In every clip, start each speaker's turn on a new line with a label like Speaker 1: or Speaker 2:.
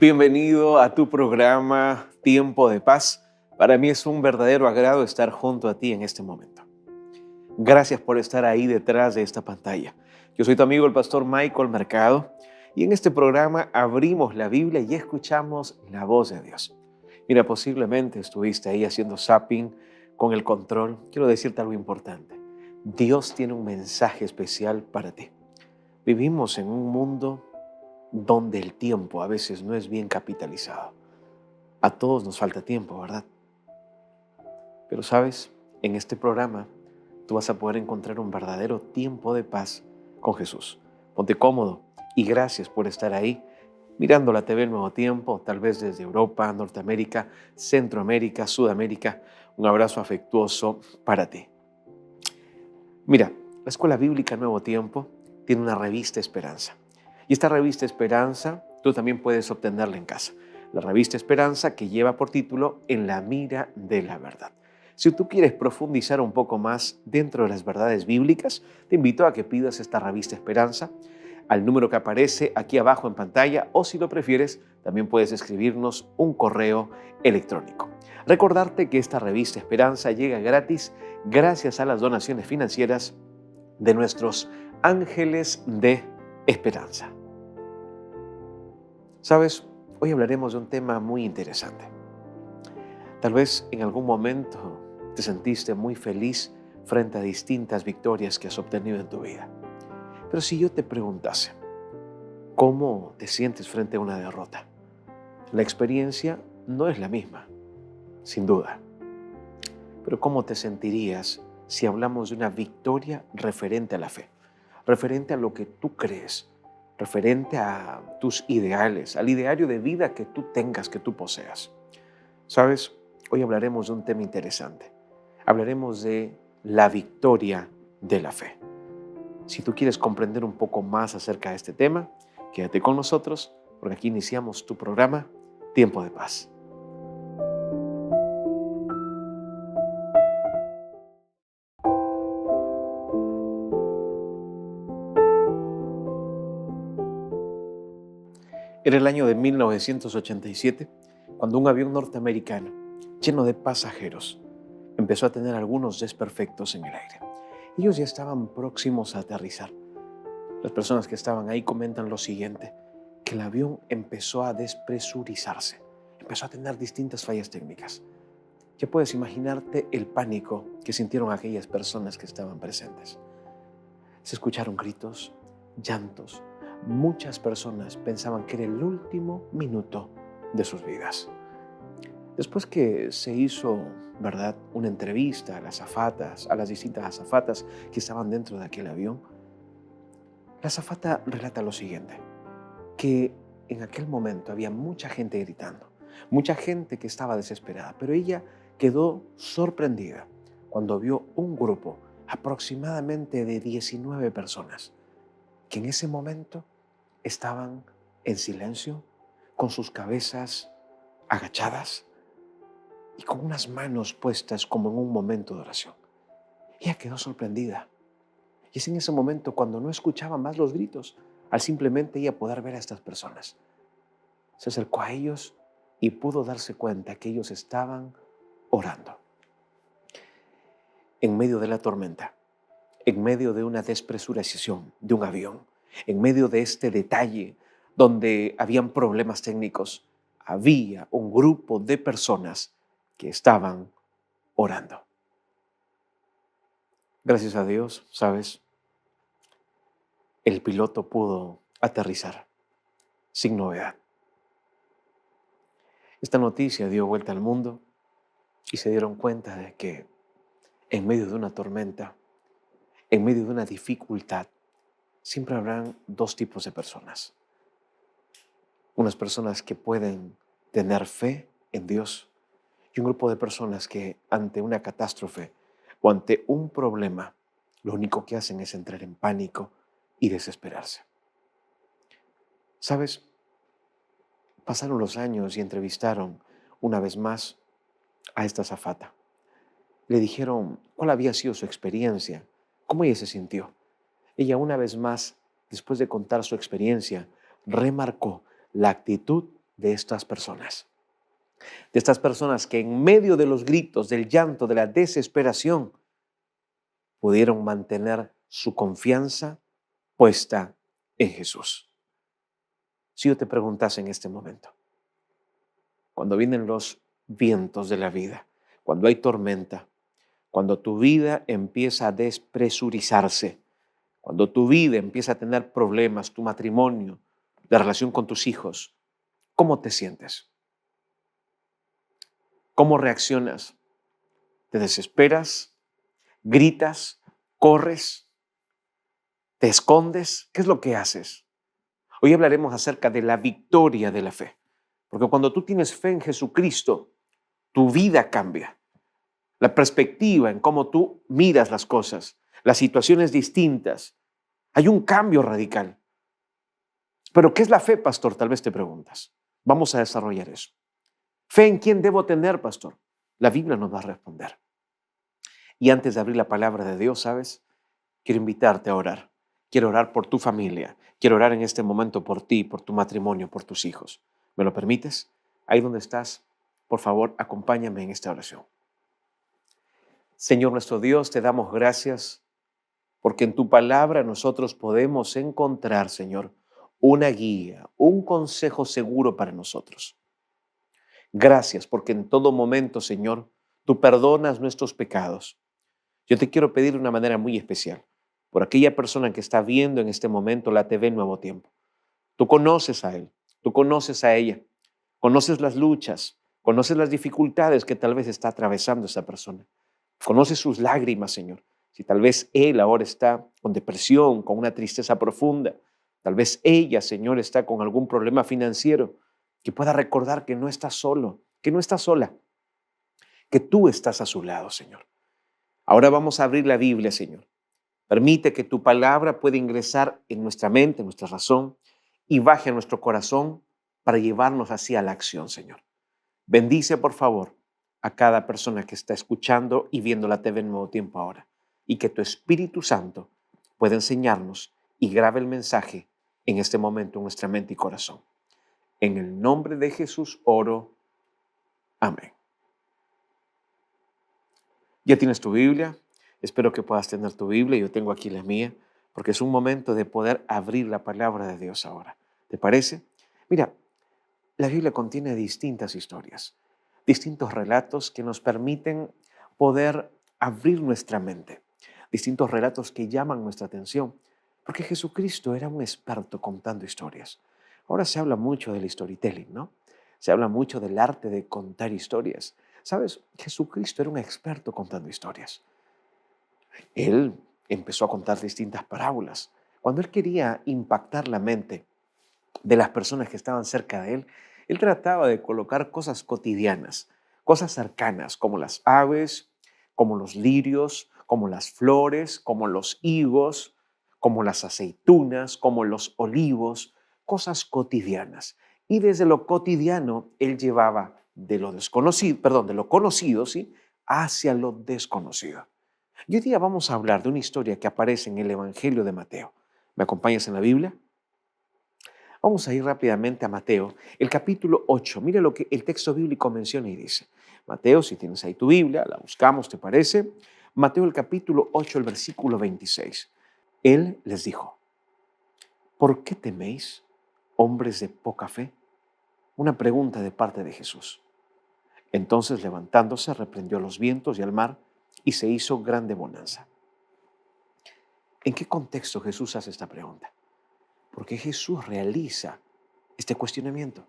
Speaker 1: Bienvenido a tu programa Tiempo de Paz. Para mí es un verdadero agrado estar junto a ti en este momento. Gracias por estar ahí detrás de esta pantalla. Yo soy tu amigo el pastor Michael Mercado y en este programa abrimos la Biblia y escuchamos la voz de Dios. Mira, posiblemente estuviste ahí haciendo zapping con el control. Quiero decirte algo importante. Dios tiene un mensaje especial para ti. Vivimos en un mundo donde el tiempo a veces no es bien capitalizado. A todos nos falta tiempo, ¿verdad? Pero sabes, en este programa tú vas a poder encontrar un verdadero tiempo de paz con Jesús. Ponte cómodo y gracias por estar ahí mirando la TV El Nuevo Tiempo, tal vez desde Europa, Norteamérica, Centroamérica, Sudamérica. Un abrazo afectuoso para ti. Mira, la Escuela Bíblica Nuevo Tiempo tiene una revista Esperanza. Y esta revista Esperanza, tú también puedes obtenerla en casa. La revista Esperanza que lleva por título En la mira de la verdad. Si tú quieres profundizar un poco más dentro de las verdades bíblicas, te invito a que pidas esta revista Esperanza al número que aparece aquí abajo en pantalla o si lo prefieres, también puedes escribirnos un correo electrónico. Recordarte que esta revista Esperanza llega gratis gracias a las donaciones financieras de nuestros ángeles de esperanza. ¿Sabes? Hoy hablaremos de un tema muy interesante. Tal vez en algún momento te sentiste muy feliz frente a distintas victorias que has obtenido en tu vida. Pero si yo te preguntase, ¿cómo te sientes frente a una derrota? La experiencia no es la misma, sin duda. Pero ¿cómo te sentirías si hablamos de una victoria referente a la fe? Referente a lo que tú crees, referente a tus ideales, al ideario de vida que tú tengas, que tú poseas. ¿Sabes? Hoy hablaremos de un tema interesante. Hablaremos de la victoria de la fe. Si tú quieres comprender un poco más acerca de este tema, quédate con nosotros, porque aquí iniciamos tu programa, Tiempo de Paz. Era el año de 1987, cuando un avión norteamericano, lleno de pasajeros, empezó a tener algunos desperfectos en el aire. Ellos ya estaban próximos a aterrizar. Las personas que estaban ahí comentan lo siguiente, que el avión empezó a despresurizarse, empezó a tener distintas fallas técnicas. Ya puedes imaginarte el pánico que sintieron aquellas personas que estaban presentes. Se escucharon gritos, llantos. Muchas personas pensaban que era el último minuto de sus vidas. Después que se hizo, ¿verdad?, una entrevista a las azafatas, a las distintas azafatas que estaban dentro de aquel avión, la azafata relata lo siguiente, que en aquel momento había mucha gente gritando, mucha gente que estaba desesperada, pero ella quedó sorprendida cuando vio un grupo aproximadamente de 19 personas que en ese momento estaban en silencio, con sus cabezas agachadas y con unas manos puestas como en un momento de oración. Ella quedó sorprendida. Y es en ese momento cuando no escuchaba más los gritos, al simplemente ella poder ver a estas personas. Se acercó a ellos y pudo darse cuenta que ellos estaban orando. En medio de la tormenta, en medio de una despresurización de un avión, en medio de este detalle donde habían problemas técnicos, había un grupo de personas que estaban orando. Gracias a Dios, ¿sabes? El piloto pudo aterrizar sin novedad. Esta noticia dio vuelta al mundo y se dieron cuenta de que en medio de una tormenta, en medio de una dificultad, siempre habrán dos tipos de personas. Unas personas que pueden tener fe en Dios y un grupo de personas que ante una catástrofe o ante un problema, lo único que hacen es entrar en pánico y desesperarse. ¿Sabes? Pasaron los años y entrevistaron una vez más a esta azafata. Le dijeron cuál había sido su experiencia, cómo ella se sintió. Ella una vez más, después de contar su experiencia, remarcó la actitud de estas personas. De estas personas que en medio de los gritos, del llanto, de la desesperación, pudieron mantener su confianza puesta en Jesús. Si yo te preguntase en este momento, cuando vienen los vientos de la vida, cuando hay tormenta, cuando tu vida empieza a despresurizarse, cuando tu vida empieza a tener problemas, tu matrimonio, la relación con tus hijos, ¿cómo te sientes? ¿Cómo reaccionas? ¿Te desesperas? ¿Gritas? ¿Corres? ¿Te escondes? ¿Qué es lo que haces? Hoy hablaremos acerca de la victoria de la fe. Porque cuando tú tienes fe en Jesucristo, tu vida cambia. La perspectiva en cómo tú miras las cosas, las situaciones distintas. Hay un cambio radical. ¿Pero qué es la fe, pastor? Tal vez te preguntas. Vamos a desarrollar eso. ¿Fe en quién debo tener, pastor? La Biblia nos va a responder. Y antes de abrir la palabra de Dios, ¿sabes? Quiero invitarte a orar. Quiero orar por tu familia. Quiero orar en este momento por ti, por tu matrimonio, por tus hijos. ¿Me lo permites? Ahí donde estás, por favor, acompáñame en esta oración. Señor nuestro Dios, te damos gracias porque en tu palabra nosotros podemos encontrar, Señor, una guía, un consejo seguro para nosotros. Gracias porque en todo momento, Señor, tú perdonas nuestros pecados. Yo te quiero pedir de una manera muy especial por aquella persona que está viendo en este momento la TV Nuevo Tiempo. Tú conoces a él, tú conoces a ella, conoces las luchas, conoces las dificultades que tal vez está atravesando esa persona. Conoces sus lágrimas, Señor. Si tal vez él ahora está con depresión, con una tristeza profunda, tal vez ella, Señor, está con algún problema financiero, que pueda recordar que no está solo, que no está sola, que tú estás a su lado, Señor. Ahora vamos a abrir la Biblia, Señor. Permite que tu palabra pueda ingresar en nuestra mente, en nuestra razón, y baje a nuestro corazón para llevarnos hacia la acción, Señor. Bendice, por favor, a cada persona que está escuchando y viendo la TV en Nuevo Tiempo ahora, y que tu Espíritu Santo pueda enseñarnos y grabe el mensaje en este momento en nuestra mente y corazón. En el nombre de Jesús oro. Amén. ¿Ya tienes tu Biblia? Espero que puedas tener tu Biblia. Yo tengo aquí la mía, porque es un momento de poder abrir la palabra de Dios ahora. ¿Te parece? Mira, la Biblia contiene distintas historias, distintos relatos que nos permiten poder abrir nuestra mente, distintos relatos que llaman nuestra atención, porque Jesucristo era un experto contando historias. Ahora se habla mucho del storytelling, ¿no? Se habla mucho del arte de contar historias. ¿Sabes? Jesucristo era un experto contando historias. Él empezó a contar distintas parábolas. Cuando él quería impactar la mente de las personas que estaban cerca de él, él trataba de colocar cosas cotidianas, cosas cercanas, como las aves, como los lirios, como las flores, como los higos, como las aceitunas, como los olivos, cosas cotidianas. Y desde lo cotidiano, él llevaba de lo desconocido, perdón, de lo conocido, ¿sí?, hacia lo desconocido. Y hoy día vamos a hablar de una historia que aparece en el Evangelio de Mateo. ¿Me acompañas en la Biblia? Vamos a ir rápidamente a Mateo, el capítulo 8. Mira lo que el texto bíblico menciona y dice. Mateo, si tienes ahí tu Biblia, la buscamos, ¿te parece? Mateo, el capítulo 8, el versículo 26. Él les dijo, ¿por qué teméis, hombres de poca fe? Una pregunta de parte de Jesús. Entonces, levantándose, reprendió a los vientos y al mar y se hizo grande bonanza. ¿En qué contexto Jesús hace esta pregunta? Porque Jesús realiza este cuestionamiento.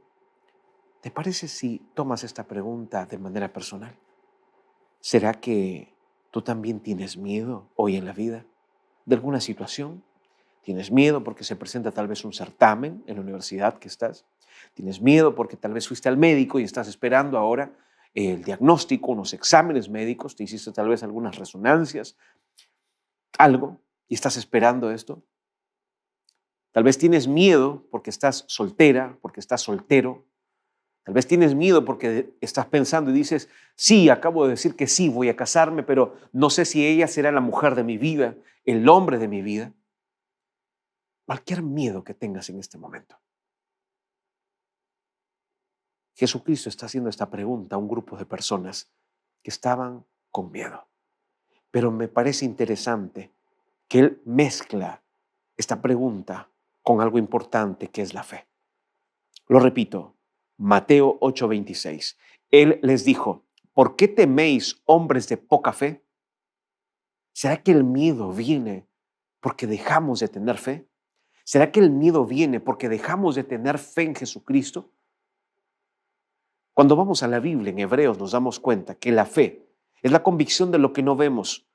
Speaker 1: ¿Te parece si tomas esta pregunta de manera personal? ¿Será que tú también tienes miedo hoy en la vida de alguna situación? ¿Tienes miedo porque se presenta tal vez un certamen en la universidad que estás? ¿Tienes miedo porque tal vez fuiste al médico y estás esperando ahora el diagnóstico, unos exámenes médicos? ¿Te hiciste tal vez algunas resonancias, algo, y estás esperando esto? Tal vez tienes miedo porque estás soltera, porque estás soltero. Tal vez tienes miedo porque estás pensando y dices, sí, acabo de decir que sí, voy a casarme, pero no sé si ella será la mujer de mi vida, el hombre de mi vida. Cualquier miedo que tengas en este momento. Jesucristo está haciendo esta pregunta a un grupo de personas que estaban con miedo. Pero me parece interesante que Él mezcla esta pregunta con algo importante que es la fe. Lo repito, Mateo 8:26. Él les dijo, ¿por qué teméis, hombres de poca fe? ¿Será que el miedo viene porque dejamos de tener fe? ¿Será que el miedo viene porque dejamos de tener fe en Jesucristo? Cuando vamos a la Biblia, en Hebreos, nos damos cuenta que la fe es la convicción de lo que no vemos.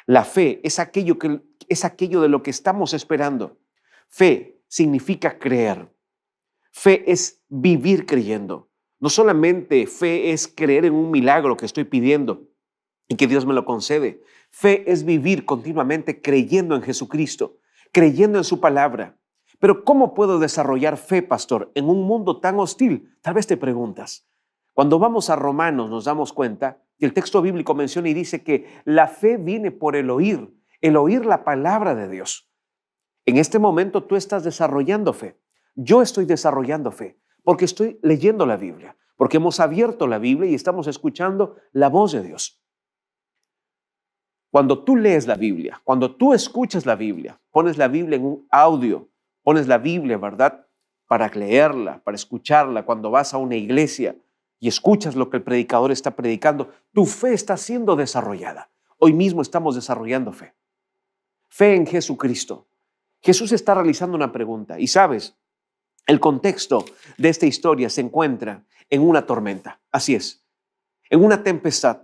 Speaker 1: La fe es aquello de lo que estamos esperando. Fe significa creer. Fe es vivir creyendo. No solamente fe es creer en un milagro que estoy pidiendo y que Dios me lo concede. Fe es vivir continuamente creyendo en Jesucristo, creyendo en su palabra. Pero ¿cómo puedo desarrollar fe, pastor, en un mundo tan hostil? Tal vez te preguntas. Cuando vamos a Romanos nos damos cuenta que el texto bíblico menciona y dice que la fe viene por el oír la palabra de Dios. En este momento tú estás desarrollando fe. Yo estoy desarrollando fe porque estoy leyendo la Biblia, porque hemos abierto la Biblia y estamos escuchando la voz de Dios. Cuando tú lees la Biblia, cuando tú escuchas la Biblia, pones la Biblia en un audio, pones la Biblia, ¿verdad? Para leerla, para escucharla, cuando vas a una iglesia y escuchas lo que el predicador está predicando, tu fe está siendo desarrollada. Hoy mismo estamos desarrollando fe. Fe en Jesucristo. Jesús está realizando una pregunta y sabes, el contexto de esta historia se encuentra en una tormenta. Así es, en una tempestad.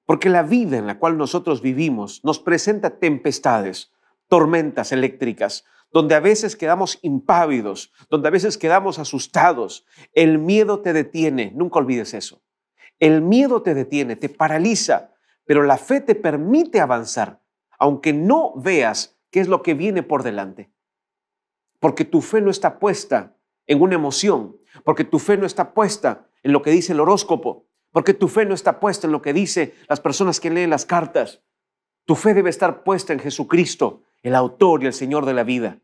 Speaker 1: Porque la vida en la cual nosotros vivimos nos presenta tempestades, tormentas eléctricas, donde a veces quedamos impávidos, donde a veces quedamos asustados. El miedo te detiene, nunca olvides eso. El miedo te detiene, te paraliza, pero la fe te permite avanzar, aunque no veas qué es lo que viene por delante. Porque tu fe no está puesta en una emoción, porque tu fe no está puesta en lo que dice el horóscopo, porque tu fe no está puesta en lo que dicen las personas que leen las cartas. Tu fe debe estar puesta en Jesucristo, el autor y el Señor de la vida.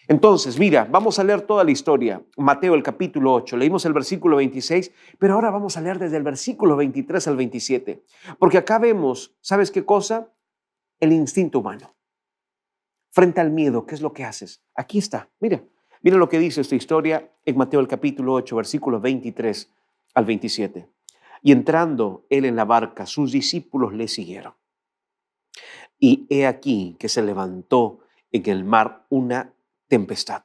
Speaker 1: Entonces, mira, vamos a leer toda la historia. Mateo, el capítulo 8, leímos el versículo 26, pero ahora vamos a leer desde el versículo 23 al 27. Porque acá vemos, ¿sabes qué cosa? El instinto humano. Frente al miedo, ¿qué es lo que haces? Aquí está, mira lo que dice esta historia en Mateo, el capítulo 8, versículos 23 al 27. Y entrando él en la barca, sus discípulos le siguieron. Y he aquí que se levantó en el mar una tempestad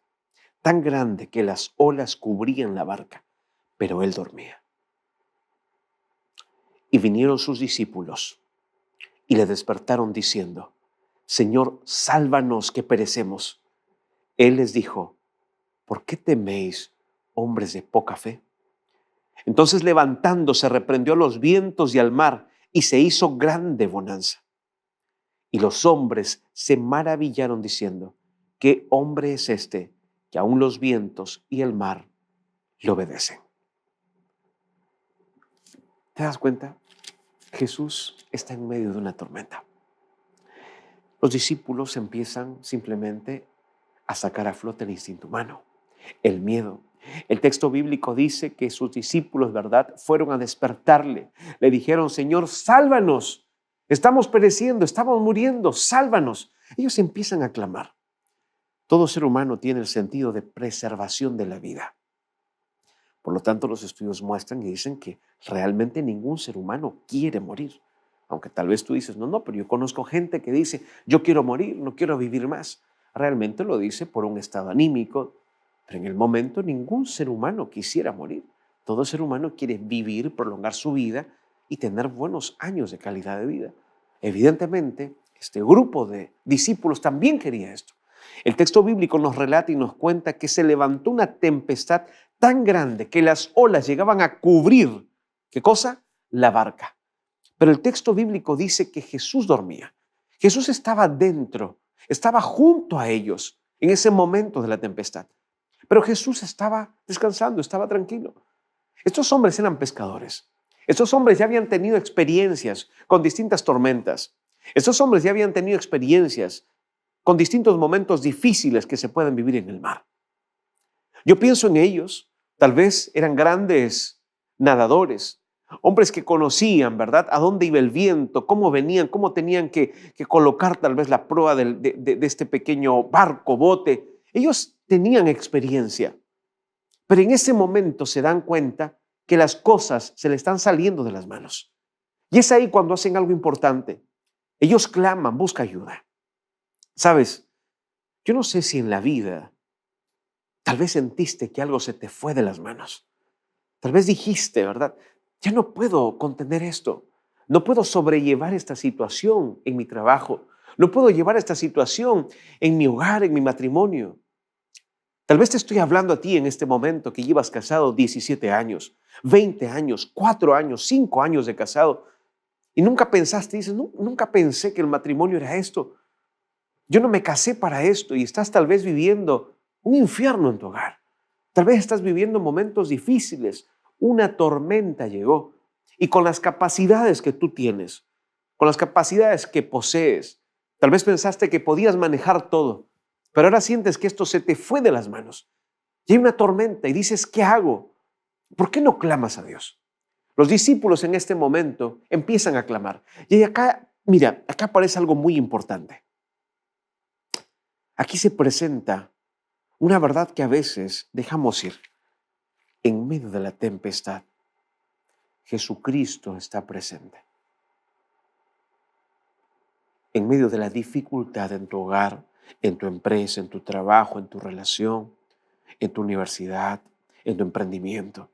Speaker 1: tan grande que las olas cubrían la barca, pero él dormía. Y vinieron sus discípulos y le despertaron diciendo, Señor, sálvanos que perecemos. Él les dijo, ¿por qué teméis, hombres de poca fe? Entonces levantándose reprendió a los vientos y al mar y se hizo grande bonanza. Y los hombres se maravillaron diciendo, ¿qué hombre es este que aun los vientos y el mar le obedecen? ¿Te das cuenta? Jesús está en medio de una tormenta. Los discípulos empiezan simplemente a sacar a flote el instinto humano, el miedo. El texto bíblico dice que sus discípulos, ¿verdad?, fueron a despertarle. Le dijeron, Señor, sálvanos. Estamos pereciendo, estamos muriendo, sálvanos. Ellos empiezan a clamar. Todo ser humano tiene el sentido de preservación de la vida. Por lo tanto, los estudios muestran y dicen que realmente ningún ser humano quiere morir. Aunque tal vez tú dices, no, pero yo conozco gente que dice, yo quiero morir, no quiero vivir más. Realmente lo dice por un estado anímico, pero en el momento ningún ser humano quisiera morir. Todo ser humano quiere vivir, prolongar su vida y tener buenos años de calidad de vida. Evidentemente, este grupo de discípulos también quería esto. El texto bíblico nos relata y nos cuenta que se levantó una tempestad tan grande que las olas llegaban a cubrir, ¿qué cosa? La barca. Pero el texto bíblico dice que Jesús dormía. Jesús estaba dentro, estaba junto a ellos en ese momento de la tempestad. Pero Jesús estaba descansando, estaba tranquilo. Estos hombres eran pescadores. Estos hombres ya habían tenido experiencias con distintas tormentas. Estos hombres ya habían tenido experiencias con distintos momentos difíciles que se pueden vivir en el mar. Yo pienso en ellos Tal vez eran grandes nadadores, hombres que conocían, ¿verdad?, a dónde iba el viento, cómo venían, cómo tenían que colocar tal vez la proa de este pequeño barco, bote. Ellos tenían experiencia, pero en ese momento se dan cuenta que las cosas se le están saliendo de las manos. Y es ahí cuando hacen algo importante. Ellos claman, busca ayuda. ¿Sabes? Yo no sé si en la vida tal vez sentiste que algo se te fue de las manos. Tal vez dijiste, ¿verdad? Ya no puedo contener esto. No puedo sobrellevar esta situación en mi trabajo. No puedo llevar esta situación en mi hogar, en mi matrimonio. Tal vez te estoy hablando a ti en este momento que llevas casado 17 años, 20 años, 4 años, 5 años de casado y nunca pensaste, dices, nunca pensé que el matrimonio era esto. Yo no me casé para esto y estás tal vez viviendo un infierno en tu hogar. Tal vez estás viviendo momentos difíciles. Una tormenta llegó y con las capacidades que tú tienes, con las capacidades que posees, tal vez pensaste que podías manejar todo, pero ahora sientes que esto se te fue de las manos. Y hay una tormenta y dices, ¿qué hago? ¿Por qué no clamas a Dios? Los discípulos en este momento empiezan a clamar. Y acá, mira, acá aparece algo muy importante. Aquí se presenta una verdad que a veces dejamos ir. En medio de la tempestad, Jesucristo está presente. En medio de la dificultad en tu hogar, en tu empresa, en tu trabajo, en tu relación, en tu universidad, en tu emprendimiento,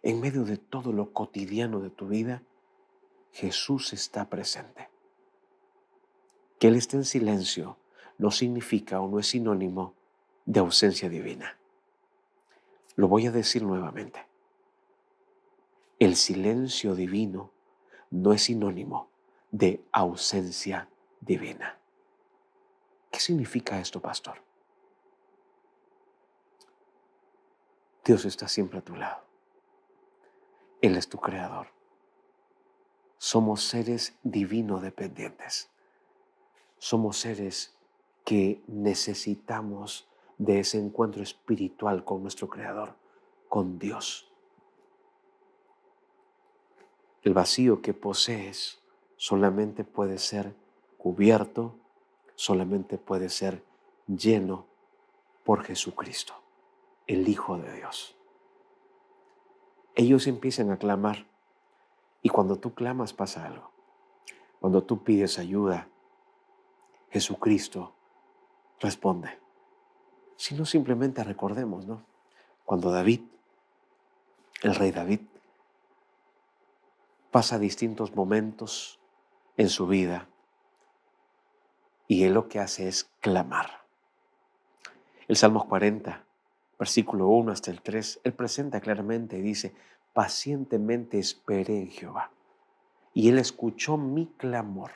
Speaker 1: en medio de todo lo cotidiano de tu vida, Jesús está presente. Que Él esté en silencio no significa o no es sinónimo de ausencia divina. Lo voy a decir nuevamente. El silencio divino no es sinónimo de ausencia divina. ¿Qué significa esto, pastor? Dios está siempre a tu lado. Él es tu creador. Somos seres divino dependientes. Somos seres que necesitamos de ese encuentro espiritual con nuestro creador, con Dios. El vacío que posees solamente puede ser cubierto, solamente puede ser lleno por Jesucristo, el Hijo de Dios. Ellos empiezan a clamar y cuando tú clamas pasa algo. Cuando tú pides ayuda, Jesucristo responde. Si no, simplemente recordemos, ¿no? Cuando David, el rey David, pasa distintos momentos en su vida y él lo que hace es clamar. El Salmo 40, versículo 1 hasta el 3, él presenta claramente y dice, pacientemente esperé en Jehová y él escuchó mi clamor.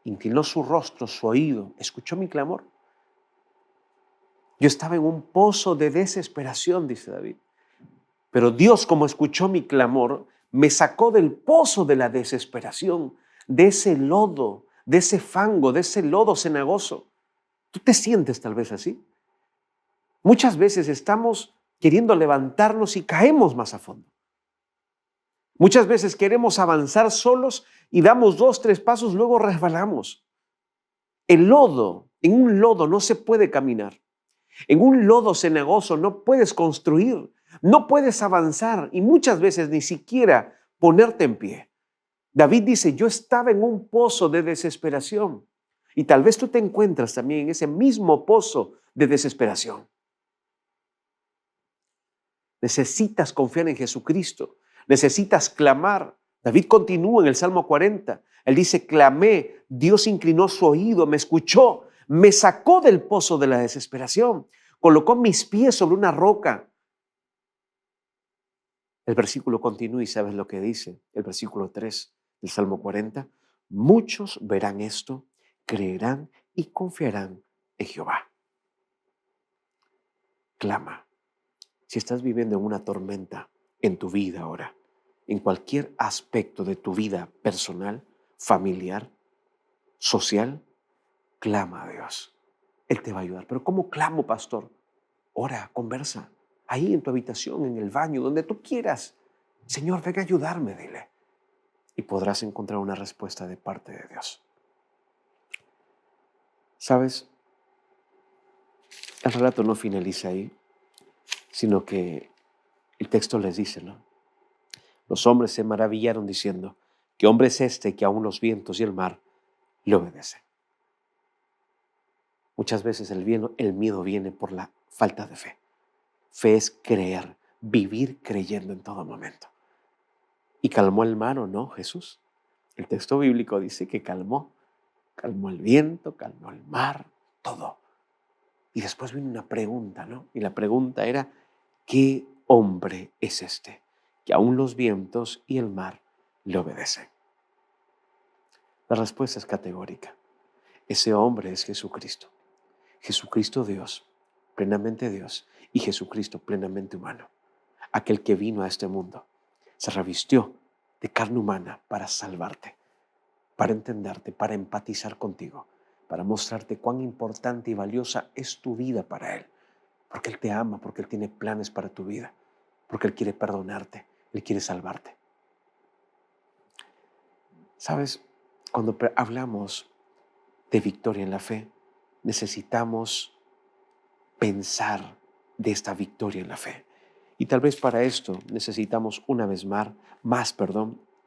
Speaker 1: Inclinó su rostro, su oído, escuchó mi clamor. Yo estaba en un pozo de desesperación, dice David. Pero Dios, como escuchó mi clamor, me sacó del pozo de la desesperación, de ese lodo, de ese fango, de ese lodo cenagoso. ¿Tú te sientes tal vez así? Muchas veces estamos queriendo levantarnos y caemos más a fondo. Muchas veces queremos avanzar solos y damos 2, 3 pasos, luego resbalamos. El lodo, en un lodo no se puede caminar. En un lodo cenagoso no puedes construir, no puedes avanzar y muchas veces ni siquiera ponerte en pie. David dice, yo estaba en un pozo de desesperación y tal vez tú te encuentras también en ese mismo pozo de desesperación. Necesitas confiar en Jesucristo, necesitas clamar. David continúa en el Salmo 40, él dice, clamé, Dios inclinó su oído, me escuchó, me sacó del pozo de la desesperación, colocó mis pies sobre una roca. El versículo continúa y sabes lo que dice, el versículo 3 del Salmo 40. Muchos verán esto, creerán y confiarán en Jehová. Clama. Si estás viviendo en una tormenta en tu vida ahora, en cualquier aspecto de tu vida personal, familiar, social, clama a Dios. Él te va a ayudar. ¿Pero cómo clamo, pastor? Ora, conversa. ahí en tu habitación, en el baño, donde tú quieras. Señor, ven a ayudarme, dile. Y podrás encontrar una respuesta de parte de Dios. ¿Sabes? El relato no finaliza ahí, sino que el texto les dice, ¿no? Los hombres se maravillaron diciendo, ¿qué hombre es este que aún los vientos y el mar le obedecen? Muchas veces el miedo viene por la falta de fe. Fe es creer, vivir creyendo en todo momento. ¿Y calmó el mar o no, Jesús? El texto bíblico dice que calmó el viento, calmó el mar, todo. Y después vino una pregunta, ¿no? Y la pregunta era, ¿qué hombre es este que aún los vientos y el mar le obedecen? La respuesta es categórica. Ese hombre es Jesucristo. Jesucristo Dios, plenamente Dios, y Jesucristo plenamente humano. Aquel que vino a este mundo, se revistió de carne humana para salvarte, para entenderte, para empatizar contigo, para mostrarte cuán importante y valiosa es tu vida para Él. Porque Él te ama, porque Él tiene planes para tu vida, porque Él quiere perdonarte, Él quiere salvarte. ¿Sabes? Cuando hablamos de victoria en la fe, necesitamos pensar de esta victoria en la fe. Y tal vez para esto necesitamos una vez más,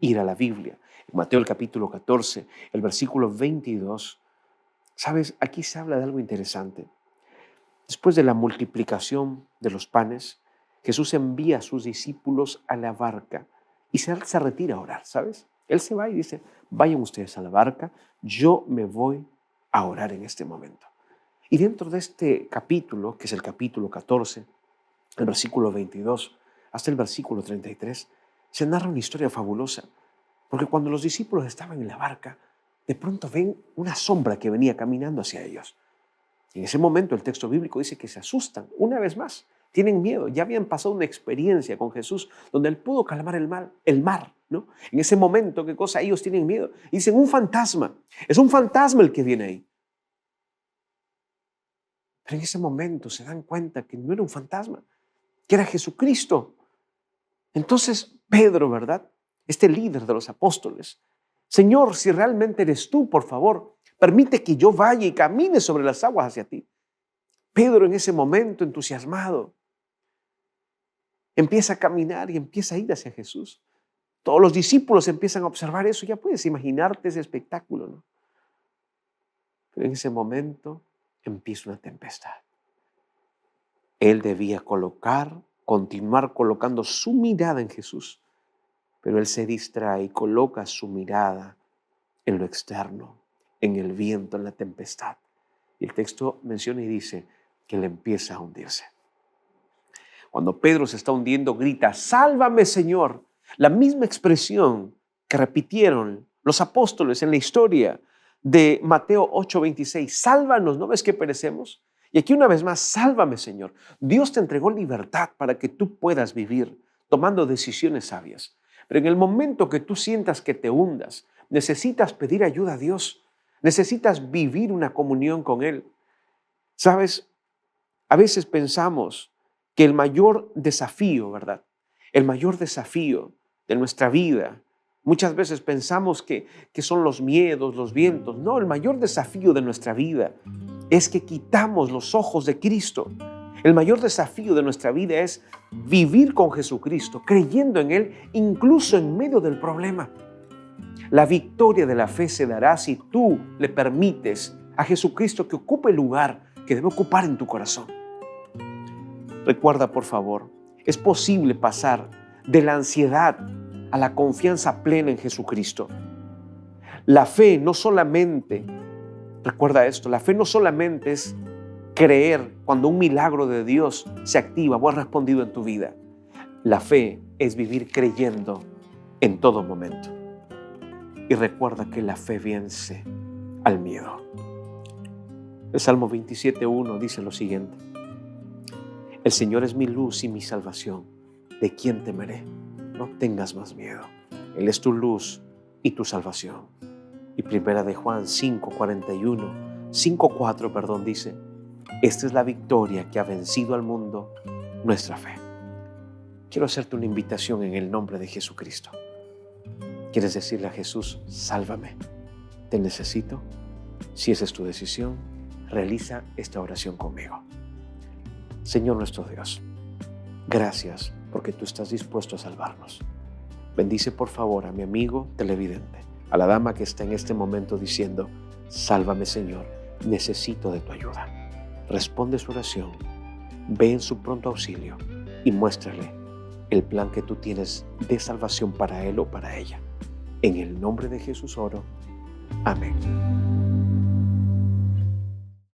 Speaker 1: ir a la Biblia. En Mateo el capítulo 14, el versículo 22, ¿sabes? Aquí se habla de algo interesante. Después de la multiplicación de los panes, Jesús envía a sus discípulos a la barca y se retira a orar, ¿sabes? Él se va y dice, vayan ustedes a la barca, yo me voy a orar en este momento. Y dentro de este capítulo, que es el capítulo 14, el versículo 22 hasta el versículo 33, se narra una historia fabulosa. Porque cuando los discípulos estaban en la barca, de pronto ven una sombra que venía caminando hacia ellos. Y en ese momento el texto bíblico dice que se asustan una vez más, tienen miedo. Ya habían pasado una experiencia con Jesús donde Él pudo calmar el mar, ¿no? En ese momento, ¿qué cosa? Ellos tienen miedo. Y dicen, un fantasma. Es un fantasma el que viene ahí. Pero en ese momento se dan cuenta que no era un fantasma, que era Jesucristo. Entonces Pedro, ¿verdad? Este líder de los apóstoles, Señor, si realmente eres tú, por favor, permite que yo vaya y camine sobre las aguas hacia ti. Pedro en ese momento, entusiasmado, empieza a caminar y empieza a ir hacia Jesús. Todos los discípulos empiezan a observar eso. Ya puedes imaginarte ese espectáculo, ¿no? Pero en ese momento empieza una tempestad. Él debía continuar colocando su mirada en Jesús, pero él se distrae y coloca su mirada en lo externo, en el viento, en la tempestad. Y el texto menciona y dice que él empieza a hundirse. Cuando Pedro se está hundiendo, grita, sálvame, Señor. La misma expresión que repitieron los apóstoles en la historia de Mateo 8:26, sálvanos, ¿no ves que perecemos? Y aquí una vez más, sálvame, Señor. Dios te entregó libertad para que tú puedas vivir tomando decisiones sabias. Pero en el momento que tú sientas que te hundas, necesitas pedir ayuda a Dios. Necesitas vivir una comunión con Él. ¿Sabes? A veces pensamos que el mayor desafío, ¿verdad? El mayor desafío de nuestra vida, muchas veces pensamos que son los miedos, los vientos. No, el mayor desafío de nuestra vida es que quitamos los ojos de Cristo. El mayor desafío de nuestra vida es vivir con Jesucristo, creyendo en Él, incluso en medio del problema. La victoria de la fe se dará si tú le permites a Jesucristo que ocupe el lugar que debe ocupar en tu corazón. Recuerda, por favor, es posible pasar de la ansiedad a la confianza plena en Jesucristo. La fe no solamente, recuerda esto, la fe no solamente es creer cuando un milagro de Dios se activa o ha respondido en tu vida. La fe es vivir creyendo en todo momento. Y recuerda que la fe vence al miedo. El Salmo 27:1 dice lo siguiente: el Señor es mi luz y mi salvación. ¿De quién temeré? No tengas más miedo. Él es tu luz y tu salvación. Y primera de Juan 5:4 dice: esta es la victoria que ha vencido al mundo, nuestra fe. Quiero hacerte una invitación en el nombre de Jesucristo. ¿Quieres decirle a Jesús, sálvame? ¿Te necesito? Si esa es tu decisión, realiza esta oración conmigo. Señor nuestro Dios, gracias porque tú estás dispuesto a salvarnos. Bendice por favor a mi amigo televidente, a la dama que está en este momento diciendo, sálvame Señor, necesito de tu ayuda. Responde su oración, ve en su pronto auxilio y muéstrale el plan que tú tienes de salvación para él o para ella. En el nombre de Jesús oro. Amén.